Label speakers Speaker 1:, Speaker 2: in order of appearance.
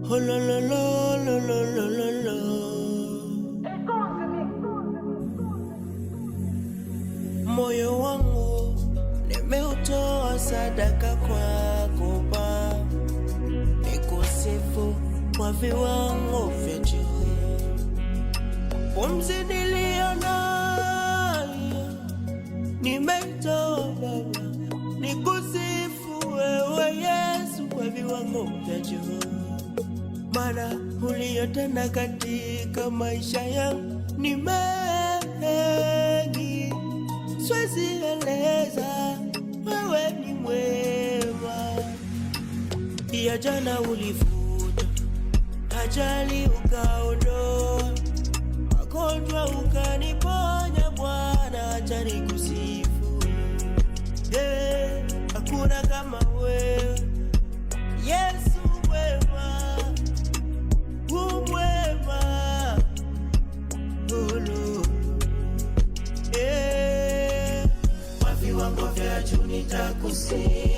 Speaker 1: Oh la la la la la la la la. Moyo wangu nimeutoa sadaka kwako Baba, nikusifu kwa viwango vya juu. Pumzi niliyo nayo nimeitoa Baba, nikusifu wewe Yesu kwa viwango vya juu. Maana uliyotenda katika maisha yangu ni mengi, siwezi eleza, wewe ni mwema. Ya jana ulifuta, ajali ukaondoa, magonjwa ukaniponya Bwana, acha nikusifu. Hakuna kama wewe Yesu, mwema, umwema, kwa viwango vya juu nitakusifu.